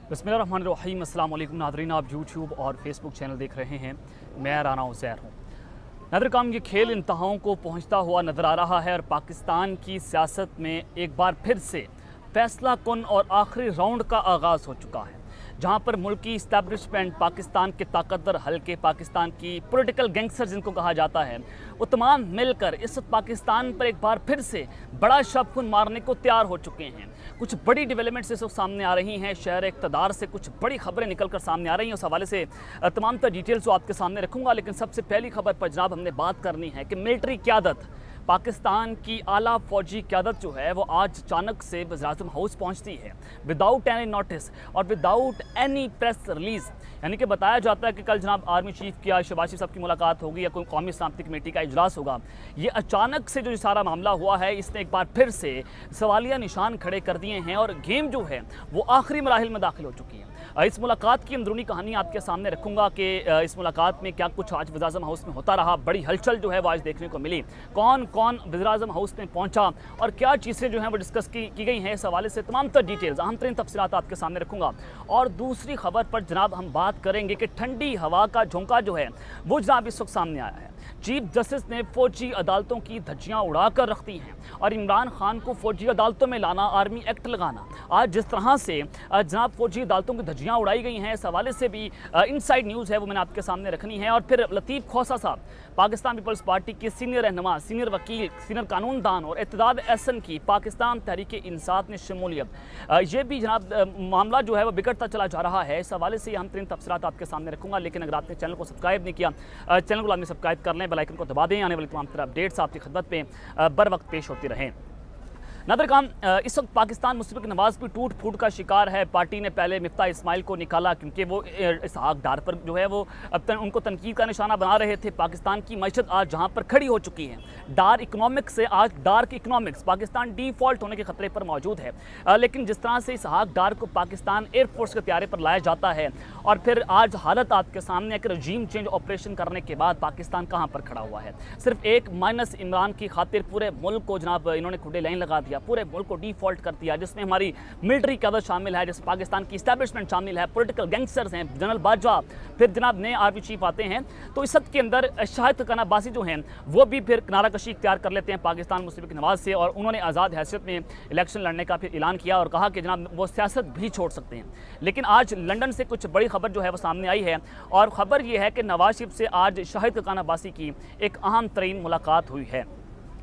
बिस्मिल्लाहिर्रहमानिर्रहीम। अस्सलाम वालेकुम नाज़रीन, आप यूट्यूब और फेसबुक चैनल देख रहे हैं। मैं राना उज़ैर हूँ। नाज़रीन, ये खेल इंतहाओं को पहुँचता हुआ नज़र आ रहा है और पाकिस्तान की सियासत में एक बार फिर से फैसला कुन और आखिरी राउंड का आगाज़ हो चुका है, जहां पर मुल्की इस्टेब्लिशमेंट, पाकिस्तान के ताकतवर हल्के, पाकिस्तान की पॉलिटिकल गैंगस्टर जिनको कहा जाता है, वो तमाम मिलकर इस वक्त पाकिस्तान पर एक बार फिर से बड़ा शबखुन मारने को तैयार हो चुके हैं। कुछ बड़ी डेवलपमेंट्स इस वक्त सामने आ रही हैं, शहर इक़्तिदार से कुछ बड़ी खबरें निकल कर सामने आ रही हैं। उस हवाले से तमाम तर डिटेल्स जो आपके सामने रखूँगा, लेकिन सबसे पहली खबर पर जनाब हमने बात करनी है कि मिलिट्री क़यादत, पाकिस्तान की आला फ़ौजी क़यादत जो है वो आज अचानक से वज़ीर-ए-आज़म हाउस पहुंचती है विदाउट एनी नोटिस और विदाउट एनी प्रेस रिलीज़। यानी कि बताया जाता है कि कल जनाब आर्मी चीफ की शहबाज शरीफ साहब की मुलाकात होगी या कोई कौमी सलामती कमेटी का इजलास होगा। ये अचानक से जो सारा मामला हुआ है, इसने एक बार फिर से सवालिया निशान खड़े कर दिए हैं और गेम जो है वो आखिरी मराहिल में दाखिल हो चुकी है। इस मुलाकात की अंदरूनी कहानी आपके सामने रखूँगा कि इस मुलाकात में क्या कुछ आज वज़ीर-ए-आज़म हाउस में होता रहा। बड़ी हलचल जो है वो आज देखने को मिली। कौन कौन वज़ीर-ए-आज़म हाउस में पहुंचा और क्या चीज़ें जो हैं वो डिस्कस की गई हैं, इस हवाले से तमाम तर डिटेल्स, अहम तरीन तफसीलात आपके सामने रखूँगा। और दूसरी खबर पर जनाब हम बात करेंगे कि ठंडी हवा का झोंका जो है वो जनाब इस वक्त सामने आया है। चीफ जस्टिस ने फौजी अदालतों की धज्जियाँ उड़ा कर रख दी हैं और इमरान खान को फौजी अदालतों में लाना, आर्मी एक्ट लगाना, आज जिस तरह से जनाब फौजी अदालतों की धज्जियाँ उड़ाई गई हैं, इस हवाले से भी इनसाइड न्यूज़ है वो मैंने आपके सामने रखनी है। और फिर लतीफ़ खोसा साहब, पाकिस्तान पीपल्स पार्टी के सीनियर रहनुमा, सीनियर वकील, सीनियर कानूनदान और इत्तेदाद एहसन की पाकिस्तान तहरीक इंसाफ में शमूलियत, ये भी जनाब मामला जो है वो बिगड़ता चला जा रहा है। इस हवाले से हम तीन तफसीलात आपके सामने रखूँगा। लेकिन अगर आपने चैनल को सब्सक्राइब नहीं किया, चैनल को लाजमी सब्सक्राइब कर लें, बेल आइकन को दबा दें, आने वाली तमाम तरह अपडेट्स आपकी खिदमत में बर वक्त पेश होती रहें। नाज़रीन, इस वक्त पाकिस्तान मुस्लिम की नवाज़ भी टूट फूट का शिकार है। पार्टी ने पहले मिफ्ता इस्माइल को निकाला क्योंकि वो इसहाक डार पर जो है वो उनको तनकीद का निशाना बना रहे थे। पाकिस्तान की मैशत आज जहाँ पर खड़ी हो चुकी है, डार इकनॉमिक्स से आज डार्क इकनॉमिक्स, पाकिस्तान डिफ़ॉल्ट होने के खतरे पर मौजूद है। लेकिन जिस तरह से इसहाक डार को पाकिस्तान एयरफोर्स के त्यारे पर लाया जाता है और फिर आज हालत आपके सामने है कि रजीम चेंज ऑपरेशन करने के बाद पाकिस्तान कहाँ पर खड़ा हुआ है। सिर्फ एक माइनस इमरान की खातिर पूरे मुल्क को जनाब इन्होंने खुले लाइन लगा दिया, पूरे मुल्क को डिफॉल्ट कर दिया, जिसमें हमारी मिलिट्री क़यादत शामिल है, जिसमें पाकिस्तान की इस्टेब्लिशमेंट शामिल है, पॉलिटिकल गैंगस्टर्स हैं, जनरल बाजवा, फिर जनाब नए आर्मी चीफ आते हैं। तो इस सब के अंदर शाहिद खान अब्बासी जो हैं वो भी फिर किनारा कशी इख्तियार कर लेते हैं पाकिस्तान मुस्लिम की नवाज़ से, और उन्होंने आज़ाद हैसियत में इलेक्शन लड़ने का फिर ऐलान किया और कहा कि जनाब वो सियासत भी छोड़ सकते हैं। लेकिन आज लंदन से कुछ बड़ी खबर जो है वो सामने आई है और ख़बर ये है कि नवाज शरीफ से आज शाहिद खान अब्बासी की एक अहम तरीन मुलाकात हुई है।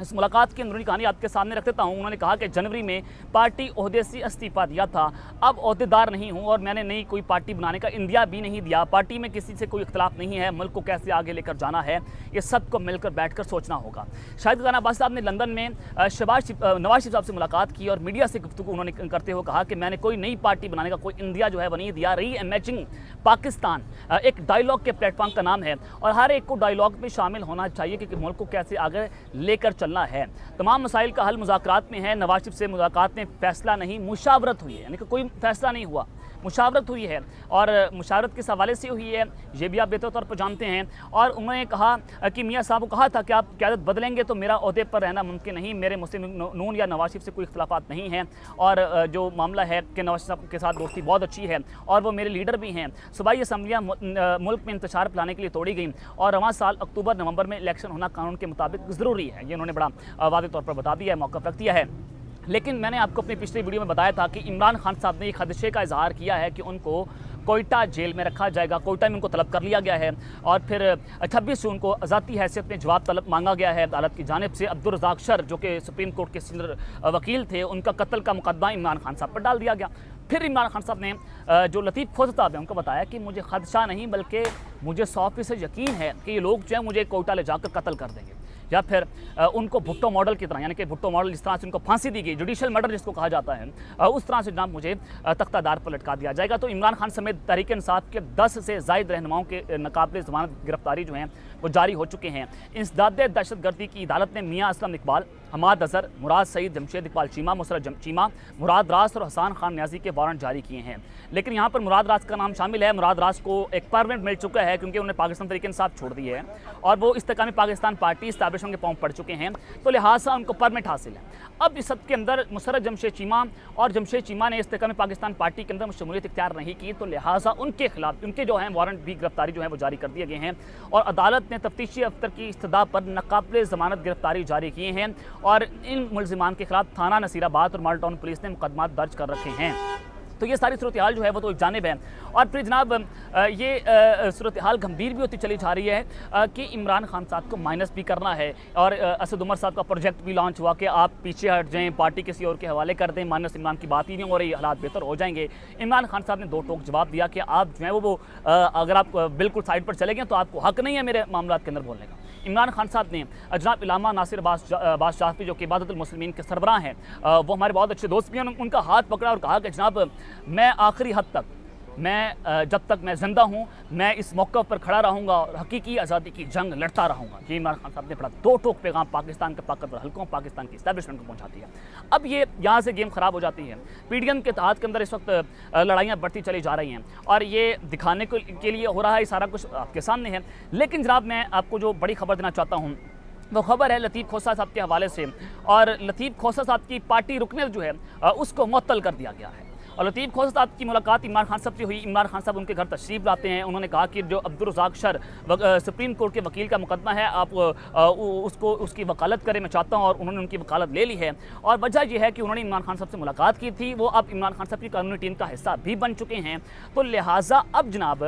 इस मुलाकात की अंदरूनी कहानी आपके सामने रख देता हूँ। उन्होंने कहा कि जनवरी में पार्टी ओहदे से इस्तीफ़ा दिया था, अब ओहदेदार नहीं हूँ और मैंने नई कोई पार्टी बनाने का इंदिया भी नहीं दिया। पार्टी में किसी से कोई इख्तलाफ नहीं है, मुल्क को कैसे आगे लेकर जाना है ये सबको मिलकर बैठकर सोचना होगा। शाहिद खान अब्बासी साहब ने लंदन में नवाज शरीफ साहब से मुलाकात की और मीडिया से गुफ्तगू उन्होंने करते हुए कहा कि मैंने कोई नई पार्टी बनाने का कोई इंदिया जो है वो नहीं दिया। री इमेजिंग पाकिस्तान एक डायलॉग के प्लेटफॉर्म का नाम है और हर एक को डायलॉग में शामिल होना चाहिए कि मुल्क को कैसे आगे लेकर चलना है। तमाम मसाइल का हल मुज़ाकरात में है। नवाज शरीफ से मुलाकात में फैसला नहीं, मुशावरत हुई है, यानी कि कोई फैसला नहीं हुआ, मुशावरत हुई है और मुशावरत किस हवाले से हुई है ये भी आप बेहतर तौर पर जानते हैं। और उन्होंने कहा कि मियाँ साहब को कहा था कि आप क़यादत बदलेंगे तो मेरा ओहदे पर रहना मुमकिन नहीं, मेरे मुस्लिम नून या नवाज शरीफ से कोई इख्तलाफात नहीं है और जो मामला है कि नवाज साहब के साथ दोस्ती बहुत अच्छी है और वो मेरे लीडर भी हैं। सूबाई असम्बलियाँ मुल्क में इंतशार फैलाने के लिए तोड़ी गई और रवां साल अक्टूबर नवंबर में इलेक्शन होना कानून के मुताबिक ज़रूरी है, ये उन्होंने बड़ा वाज़ेह तौर पर बता दिया है, मौक़िफ़ रख दिया है। लेकिन मैंने आपको अपनी पिछली वीडियो में बताया था कि इमरान खान साहब ने एक खदशे का इजहार किया है कि उनको कोयटा जेल में रखा जाएगा। कोयटा में उनको तलब कर लिया गया है और फिर 26 जून को आज़ादी हैसियत में जवाब तलब मांगा गया है अदालत की जानिब से। अब्दुल रज़ाक शर जो कि सुप्रीम कोर्ट के सीनियर वकील थे, उनका कत्ल का मुकदमा इमरान खान साहब पर डाल दिया गया। फिर इमरान खान साहब ने जो लतीफ़ खोसा साहब हैं उनको बताया कि मुझे खदशा नहीं बल्कि मुझे 100% यकीन है कि ये लोग जो है मुझे कोयटा ले जाकर कत्ल कर देंगे। या फिर उनको भुट्टो मॉडल की तरह, यानी कि भुट्टो मॉडल जिस तरह से उनको फांसी दी गई, जुडिशल मर्डर जिसको कहा जाता है, उस तरह से जनाब मुझे तख्तादार पर लटका दिया जाएगा। तो इमरान खान समेत तहरीक इंसाफ के 10 से ज़ायद रहनुमाओं के नाकाबिल ज़मानत गिरफ्तारी जो हैं वो जारी हो चुके हैं। इंसदाद दहशतगर्दी की अदालत ने मियाँ असलम इकबाल, हमाद अजहर, मुराद सईद, जमशेद इकबाल चीमा, मुसरत चीमा, मुराद रास और हसान खान न्याजी के वारंट जारी किए हैं। लेकिन यहाँ पर मुराद रास का नाम शामिल है। मुराद रास को एक परमिट मिल चुका है क्योंकि उन्होंने पाकिस्तान तहरीक इंसाफ छोड़ दी है और वो इस्तेकामी पाकिस्तान पार्टी इस्टेब्लिशमेंट के पाँव पड़ चुके हैं, तो लिहाजा उनको परमिट हासिल है। अब इस सब के अंदर मुसरत जमशेद चीमा और जमशेद चीमा ने इस्तेकामी पाकिस्तान पार्टी के अंदर शमूलियत इख्तियार नहीं की, तो लिहाजा उनके खिलाफ उनके जो हैं वारंट भी गिरफ्तारी जो है वो जारी कर दिए गए हैं और अदालत ने तफ्तीशी अफसर की इस्तदा पर नाकाबिले ज़मानत गिरफ्तारी जारी की हैं और इन मुलजिमान के खिलाफ थाना नसीराबाद और माल्टा टाउन पुलिस ने मुकदमा दर्ज कर रखे हैं। तो ये सारी सूरत हाल जो है वो तो एक जानिब है और फिर जनाब ये सूरत हाल गंभीर भी होती चली जा रही है कि इमरान खान साहब को माइनस भी करना है और असद उमर साहब का प्रोजेक्ट भी लॉन्च हुआ कि आप पीछे हट जाएं, पार्टी किसी और के हवाले कर दें, माइनस इमरान की बात ही नहीं हो रही, हालात बेहतर हो जाएंगे। इमरान खान साहब ने दो टोक जवाब दिया कि आप जो है वो अगर आप बिल्कुल साइड पर चले गए तो आपको हक नहीं है मेरे मामला के अंदर बोलने का। इमरान खान साहब ने जनाब इलामा नासिर अब्बास शाफी जो कि इबादतुल मुस्लिमीन के सरबराह हैं, वो हमारे बहुत अच्छे दोस्त भी हैं, उनका हाथ पकड़ा और कहा कि जनाब मैं आखिरी हद तक जब तक मैं ज़िंदा हूँ मैं इस मौक़िफ़ पर खड़ा रहूँगा और हकीकी आज़ादी की जंग लड़ता रहूँगा। ये इमरान खान साहब ने बड़ा दो टोक पैगाम पाकिस्तान के ताकतवर हल्कों, पाकिस्तान की इस्टेब्लिशमेंट को पहुँचा दिया। अब ये यहाँ से गेम ख़राब हो जाती है। पीडीएम के तहत के अंदर इस वक्त लड़ाइयाँ बढ़ती चली जा रही हैं और ये दिखाने के लिए हो रहा है, सारा कुछ आपके सामने है। लेकिन जनाब मैं आपको जो बड़ी खबर देना चाहता हूँ वो खबर है लतीफ़ खोसा साहब के हवाले से और लतीफ़ खोसा साहब की पार्टी रुकने जो है उसको मुअत्तल कर दिया गया है। और लतीफ़ खोसा साहब की मुलाकात इमरान खान साहब से हुई। इमरान खान साहब उनके घर तशरीफ़ लाते हैं। उन्होंने कहा कि जो अब्दुल रज़ाक शर सुप्रीम कोर्ट के वकील का मुकदमा है आप उसकी वकालत करें, मैं चाहता हूँ, और उन्होंने उनकी वकालत ले ली है। और वजह यह है कि उन्होंने इमरान खान साहब से मुलाकात की थी, वो अब इमरान खान साहब की कानूनी टीम का हिस्सा भी बन चुके हैं, तो लिहाजा अब जनाब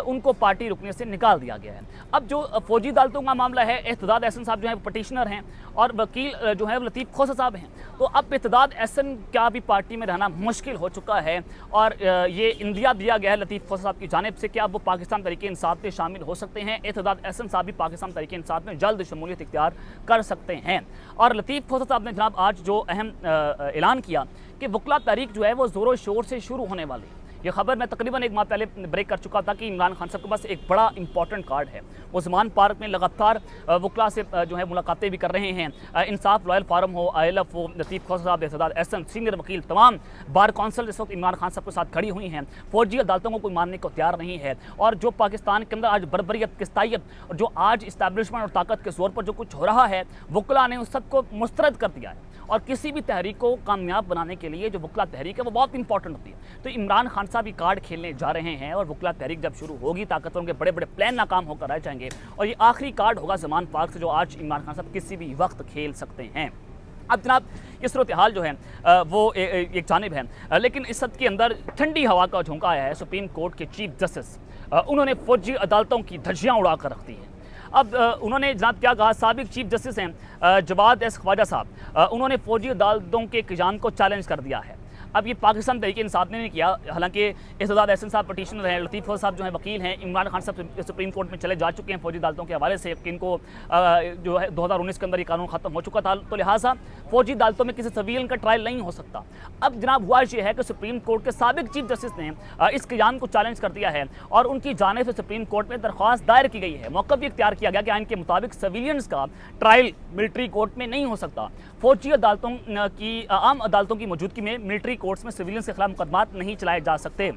उनको पार्टी रुकने से निकाल दिया गया है। अब जो फौजी अदालतों का मामला है, एहतजाज एहसन साहब जो है पटिशनर हैं और वकील जो है लतीफ़ खोसा साहब हैं, तो अब एहतजाज एहसन का भी पार्टी में रहना मुश्किल हो चुका है और ये इंदिया दिया गया है लतीफ़ खोसा साहब की जानिब से कि अब वो पाकिस्तान तहरीक इंसाफ में शामिल हो सकते हैं। एहतजाज एहसन साहब भी पाकिस्तान तहरीक इंसाफ में जल्द शमूलियत इख्तियार कर सकते हैं। और लतीफ़ खोसा साहब ने जनाब आज जो अहम ऐलान किया कि वकला तहरीक जो है वो ज़ोरों शोर से शुरू होने वाली है। ये खबर मैं तकरीबन एक माह पहले ब्रेक कर चुका था कि इमरान खान साहब के पास एक बड़ा इंपॉर्टेंट कार्ड है। वो ज़मान पार्क में लगातार वकला से जो है मुलाकातें भी कर रहे हैं। इंसाफ लॉयल फारम हो, ILF हो, लतीफ़ खोसा साहब, एहतजाज एहसन, सीनियर वकील, तमाम बार कौंसल इस वक्त इमरान खान साहब के साथ खड़ी हुई हैं। फौजी अदालतों को कोई मानने को तैयार नहीं है और जो पाकिस्तान के अंदर आज बर्बरियत, किस्तायत और जो आज इस्टेब्लिशमेंट और ताकत के जोर पर जो कुछ हो रहा है, वकला ने उस सब को मुस्तरद कर दिया है। और किसी भी तहरीक को कामयाब बनाने के लिए जो वकला तहरीक है वो बहुत इंपॉर्टेंट होती है। तो इमरान खान साहब भी कार्ड खेलने जा रहे हैं और वकला तहरीक जब शुरू होगी, ताकतवरों के बड़े बड़े प्लान नाकाम होकर रह जाएंगे और ये आखिरी कार्ड होगा ज़मान पार्क से जो आज इमरान खान साहब किसी भी वक्त खेल सकते हैं। अब जनाब ये सूरत हाल जो है वो एक जानिब है, लेकिन इस सब के अंदर ठंडी हवा का झोंका आया है। सुप्रीम कोर्ट के चीफ जस्टिस उन्होंने फौजी अदालतों की धज्जियाँ उड़ा कर रख दी हैं। अब उन्होंने जनाब क्या कहा, साबिक चीफ जस्टिस हैं जवाद एस ख्वाजा साहब, उन्होंने फौजी अदालतों के क़याम को चैलेंज कर दिया है। अब ये पाकिस्तान तहरीक इंसाफ ने नहीं किया, हालांकि एहतजाज एहसन साहब पटिशनर हैं, लतीफ़ खोसा साहब जो है वकील हैं, इमरान खान साहब सुप्रीम कोर्ट में चले जा चुके हैं फौजी अदालतों के हवाले से कि इनको जो है 2019 के अंदर ये कानून ख़त्म हो चुका था, तो लिहाजा फौजी अदालतों में किसी सिविलियन का ट्रायल नहीं हो सकता। अब जनाब हुआ ये है कि सुप्रीम कोर्ट के साबिक चीफ जस्टिस ने इस क़याम को चैलेंज कर दिया है और उनकी जानिब से सुप्रीम कोर्ट में दरख्वास्त दायर की गई है। मौक़िफ़ भी इख्तियार किया गया कि आइन के मुताबिक सिविलियंस का ट्रायल मिलिट्री कोर्ट में नहीं हो सकता। फौजी अदालतों की आम अदालतों की मौजूदगी में मिलिट्री कोर्ट्स में सिविलियंस के खिलाफ मुकदमात नहीं चलाए जा सकते।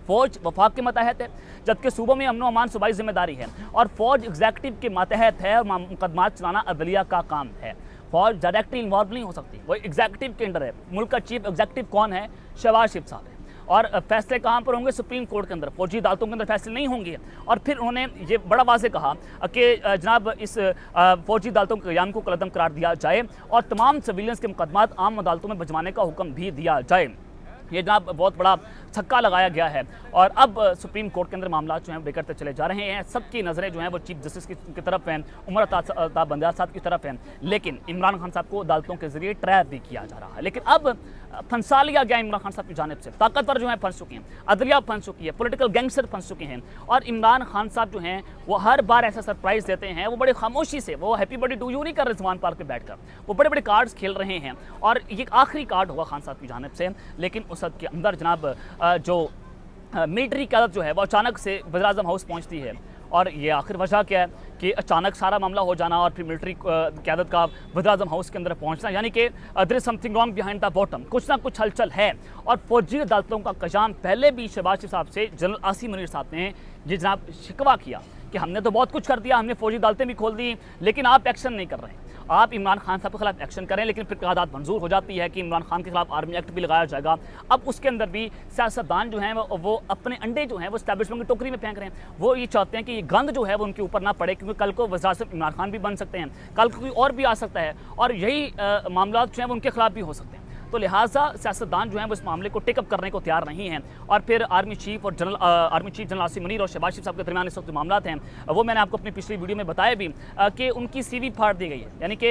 फौज वफाक के मतहत है, जबकि सूबों में अमन अमान सूबाई जिम्मेदारी है और फौज एग्जीक्यूटिव के मतहत है और मुकदमात चलाना अदलिया का काम है। फौज डायरेक्टली इन्वॉल्व नहीं हो सकती, वो एग्जीक्यूटिव के अंडर है। मुल्क का चीफ एग्जीक्यूटिव कौन है? शहबाज शरीफ साहब है। और फैसले कहाँ पर होंगे? सुप्रीम कोर्ट के अंदर। फौजी अदालतों के अंदर फैसले नहीं होंगे। और फिर उन्होंने ये बड़ा वाज़ेह कहा कि जनाब इस फौजी अदालतों के क़याम को कलअदम करार दिया जाए और तमाम सिविलियंस के मुकदमात आम अदालतों में भिजवाने का हुक्म भी दिया जाए। ये जनाब बहुत बड़ा छक्का लगाया गया है और अब सुप्रीम कोर्ट के अंदर मामला जो हैं बिगड़ते चले जा रहे हैं। सबकी नज़रें जो हैं वो चीफ जस्टिस की तरफ हैं, उमर अता बंदयाल साहब की तरफ हैं, लेकिन इमरान खान साहब को अदालतों के ज़रिए ट्रैप भी किया जा रहा है। लेकिन अब फंसा लिया गया इमरान खान साहब की जानिब से। ताकतवर जो हैं फंस चुके हैं, अदलिया फंस चुकी है, पॉलिटिकल गैंगस्टर फंस चुके हैं और इमरान खान साहब जो हैं वो हर बार ऐसा सरप्राइज़ देते हैं। वो बड़े खामोशी से, वो हैप्पी बर्थडे टू यू नहीं कर रहे ज़मान पार्क पर बैठकर, वो बड़े बड़े कार्ड्स खेल रहे हैं और ये आखिरी कार्ड होगा खान साहब की जानिब से। लेकिन उस के अंदर जनाब जो मिलिट्री क़यादत जो है वो अचानक से वज़ीर-ए-आज़म हाउस पहुँचती है और ये आखिर वजह क्या है कि अचानक सारा मामला हो जाना और फिर मिलिट्री क़यादत का वज़ीर-ए-आज़म हाउस के अंदर पहुंचना, यानी कि there is something wrong behind the bottom, कुछ ना कुछ हलचल है। और फौजी अदालतों का क़याम, पहले भी शहबाज शरीफ साहब से जनरल आसिम मुनीर साहब ने ये जनाब शिकवा किया कि हमने तो बहुत कुछ कर दिया, हमने फौजी अदालतें भी खोल दी, लेकिन आप एक्शन नहीं कर रहे हैं। आप इमरान खान साहब के खिलाफ एक्शन करें, लेकिन फिर क़यादत मंजूर हो जाती है कि इमरान खान के खिलाफ आर्मी एक्ट भी लगाया जाएगा। अब उसके अंदर भी सियासतदान जो हैं वो अपने अंडे जो हैं वो एस्टैब्लिशमेंट की टोकरी में फेंक रहे हैं। वो ये चाहते हैं कि ये गंद जो है वो उनके ऊपर ना पड़े, क्योंकि कल को वज़ीर-ए-आज़म इमरान खान भी बन सकते हैं, कल को कोई और भी आ सकता है, और यही मामला जो हैं वो उनके खिलाफ भी हो सकते हैं। तो लिहाजा सियासतदान जो हैं वो इस मामले को टेकअप करने को तैयार नहीं हैं। और फिर army chief general Asim Munir और शहबाज शरीफ साहब के दरमियान इस वक्त मामला हैं वो मैंने आपको अपनी पिछली वीडियो में बताया भी कि उनकी CV फाड़ दी गई है, यानी कि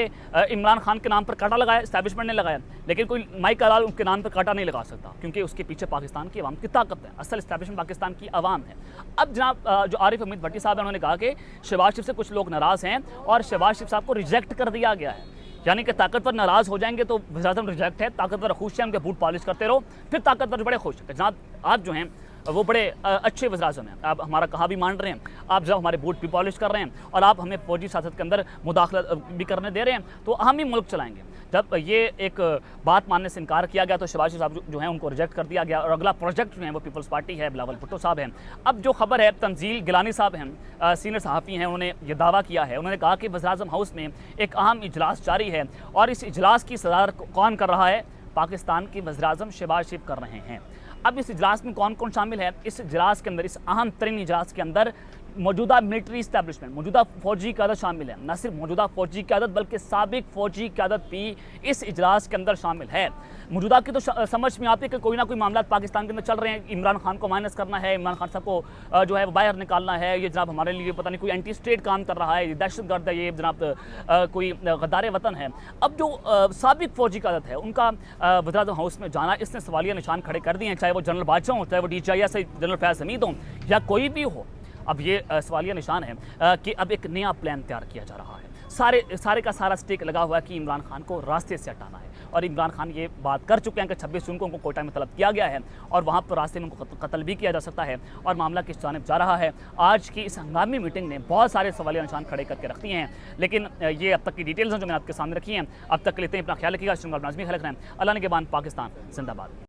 इमरान खान के नाम पर कांटा लगाया, एस्टैब्लिशमेंट ने लगाया, लेकिन कोई माइक हलाल उनके नाम पर कांटा नहीं लगा सकता, क्योंकि उसके पीछे पाकिस्तान की अवाम की ताकत है। असल एस्टैब्लिशमेंट पाकिस्तान की अवाम है। अब जनाब जो आरिफ हमीद भट्टी साहब हैं, उन्होंने कहा कि शहबाज शरीफ से कुछ लोग नाराज़ हैं और शहबाज शरीफ साहब को रिजेक्ट कर दिया गया है, यानी कि ताकतवर नाराज़ हो जाएंगे तो वज़ीर-ए-आज़म रिजेक्ट है, ताकतवर खुश हैं, उनके बूट पॉलिश करते रहो, फिर ताकतवर बड़े खुश हैं। जनाब आप जो हैं वो बड़े अच्छे वज़ीर-ए-आज़म हैं, आप हमारा कहा भी मान रहे हैं, आप जब हमारे बूट भी पॉलिश कर रहे हैं और आप हमें फौजी सियासत के अंदर मुदाखलत भी करने दे रहे हैं, तो हम ही मुल्क चलाएंगे। जब ये एक बात मानने से इनकार किया गया तो शहबाज शरीफ साहब जो हैं उनको रिजेक्ट कर दिया गया, और अगला प्रोजेक्ट जो है वो पीपल्स पार्टी है, बिलावल भुट्टो साहब हैं। अब जो खबर है, तंजील गिलानी साहब हैं, सीनियर सहाफ़ी हैं, उन्होंने ये दावा किया है, उन्होंने कहा कि वज़ीर-ए-आज़म हाउस में एक अहम इजलास जारी है और इस इजलास की सदारत कौन कर रहा है? पाकिस्तान के वज़ीर-ए-आज़म शहबाज शरीफ कर रहे हैं। अब इस इजलास में कौन कौन शामिल है? इस इजलास के अंदर, इस अहम तरीन इजलास के अंदर मौजूदा मिलिट्री इस्टेब्लिशमेंट, मौजूदा फौजी क़यादत शामिल है। न सिर्फ मौजूदा फौजी क़यादत बल्कि साबिक फौजी क़यादत भी इस इजलास के अंदर शामिल है। मौजूदा की तो समझ में आती है कि कोई ना कोई मामला पाकिस्तान के अंदर चल रहे हैं, इमरान खान को माइनस करना है, इमरान खान साहब को जो है वो बाहर निकालना है, ये जनाब हमारे लिए पता नहीं कोई एंटी स्टेट काम कर रहा है, ये दहशतगर्द है, ये जनाब कोई गद्दार वतन है। अब जो साबिक फौजी क़यादत है उनका वज़ीर-ए-आज़म हाउस में जाना, इसने सवालिया निशान खड़े कर दिए हैं, चाहे वो जनरल बादशाह हो, चाहे वो DGIS जनरल फैज़ हमीद हो, या कोई भी हो। अब ये सवालिया निशान है कि अब एक नया प्लान तैयार किया जा रहा है। सारे का सारा स्टेक लगा हुआ है कि इमरान खान को रास्ते से हटाना है, और इमरान खान ये बात कर चुके हैं कि 26 जून को उनको कोयटा में तलब किया गया है और वहाँ पर रास्ते में उनको कत्ल भी किया जा सकता है, और मामला किस जानिब जा रहा है। आज की इस हंगामी मीटिंग ने बहुत सारे सवालिया निशान खड़े करके रख दिए हैं, लेकिन ये अब तक की डिटेल्स हैं जो मैंने आपके सामने रखी हैं। अब तक के लिए अपना ख्याल रखिएगा। नाज़मी खलक रहें। अल्लाह ने के बाद पाकिस्तान जिंदाबाद।